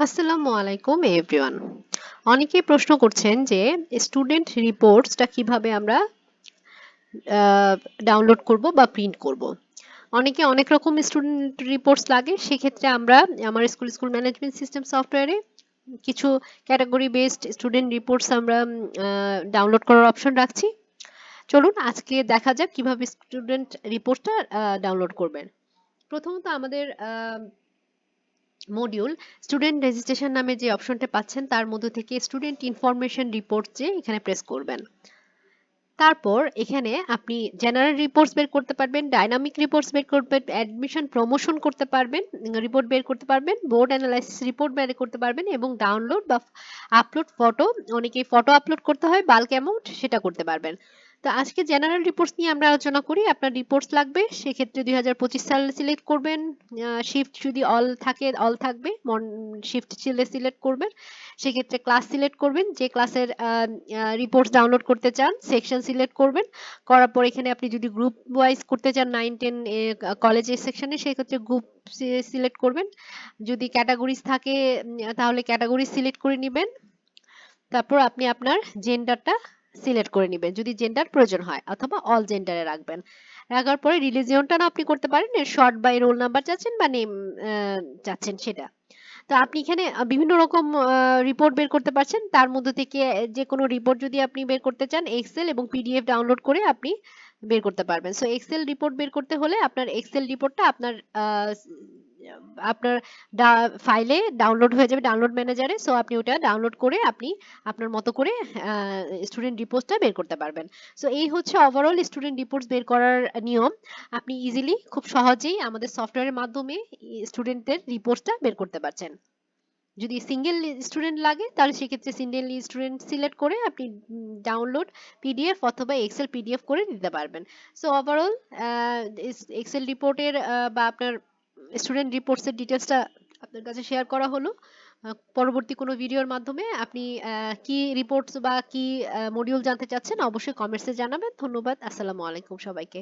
আসসালামু আলাইকুম এভরিওয়ান। অনেকেই প্রশ্ন করছেন যে স্টুডেন্ট রিপোর্টসটা কিভাবে আমরা ডাউনলোড করব বা প্রিন্ট করব। অনেকে অনেক রকম স্টুডেন্ট রিপোর্টস লাগে, সেক্ষেত্রে আমরা আমার স্কুল ম্যানেজমেন্ট সিস্টেম সফটওয়্যারে কিছু ক্যাটাগরি বেসড স্টুডেন্ট রিপোর্টস আমরা ডাউনলোড করার অপশন রাখছি। চলুন আজকে দেখা যাক কিভাবে স্টুডেন্ট রিপোর্টটা ডাউনলোড করবেন। প্রথমত আমাদের মডিউল স্টুডেন্ট রেজিস্ট্রেশন নামে যে অপশনটা পাচ্ছেন তার মধ্যে থেকে স্টুডেন্ট ইনফরমেশন রিপোর্ট যে এখানে প্রেস করবেন। তারপর এখানে আপনি জেনারেল রিপোর্টস বের করতে পারবেন, ডাইনামিক রিপোর্টস বের করবেন, অ্যাডমিশন প্রমোশন করতে পারবেন, রিপোর্ট বের করতে পারবেন, বোর্ড অ্যানালাইসিস রিপোর্ট বের করতে পারবেন এবং ডাউনলোড বা আপলোড ফটো, অনেকেই ফটো আপলোড করতে হয় বাল্ক অ্যামাউন্ট, সেটা করতে পারবেন। তো আজকে জেনারেল রিপোর্টস নিয়ে আমরা আলোচনা করি। আপনার রিপোর্টস লাগবে, সেক্ষেত্রে 2025 সাল সিলেক্ট করবেন। শিফট যদি অল থাকে অল থাকবে, শিফট সিলেক্ট করবেন। সেক্ষেত্রে ক্লাস সিলেক্ট করবেন, যে ক্লাসের রিপোর্টস ডাউনলোড করতে চান সেকশন সিলেক্ট করবেন। করার পর এখানে আপনি যদি গ্রুপ ওয়াইজ করতে চান 9-10 কলেজের সেকশনে, সেক্ষেত্রে গ্রুপ সিলেক্ট করবেন। যদি ক্যাটাগরিজ থাকে তাহলে ক্যাটাগরি সিলেক্ট করে নেবেন। তারপর আপনি আপনার জেন্ডারটা সিলেক্ট করে নেবেন যদি জেন্ডার প্রয়োজন হয়, অথবা অল জেন্ডারে রাখবেন। রাখার পরে রিলিজিয়নটা না আপনি করতে পারেন, শর্ট বাই রোল নাম্বার চাচ্ছেন বা নেম চাচ্ছেন সেটা। তো আপনি এখানে বিভিন্ন রকম রিপোর্ট বের করতে পারছেন, তার মধ্যে থেকে যে কোনো রিপোর্ট যদি আপনি বের করতে চান এক্সেল এবং পিডিএফ ডাউনলোড করে আপনি বের করতে পারবেন। সো এক্সেল রিপোর্ট বের করতে হলে আপনার এক্সেল রিপোর্টটা আপনার আপনার ফাইলে ডাউনলোড হয়ে যাবে ডাউনলোড ম্যানেজারে। সো আপনি ওটা ডাউনলোড করে আপনি আপনার মতো করে স্টুডেন্ট রিপোর্টটা বের করতে পারবেন। সো এই হচ্ছে ওভারঅল স্টুডেন্ট রিপোর্টস বের করার নিয়ম। আপনি ইজিলি খুব সহজেই আমাদের সফটওয়্যারের মাধ্যমে স্টুডেন্টদের রিপোর্টটা বের করতে পারছেন। যদি সিঙ্গেল স্টুডেন্ট লাগে তাহলে সেক্ষেত্রে সিঙ্গেল স্টুডেন্ট সিলেক্ট করে আপনি ডাউনলোড পিডিএফ অথবা এক্সেল পিডিএফ করে দিতে পারবেন। সো ওভারঅল এক্সেল রিপোর্টের বা আপনার স্টুডেন্ট রিপোর্টসের ডিটেলসটা আপনার কাছে শেয়ার করা হলো। পরবর্তী কোনো ভিডিওর মাধ্যমে আপনি কি রিপোর্টস বা কি মডিউল জানতে চাচ্ছেন অবশ্যই কমেন্টসে জানাবেন। ধন্যবাদ। আসসালামু আলাইকুম সবাইকে।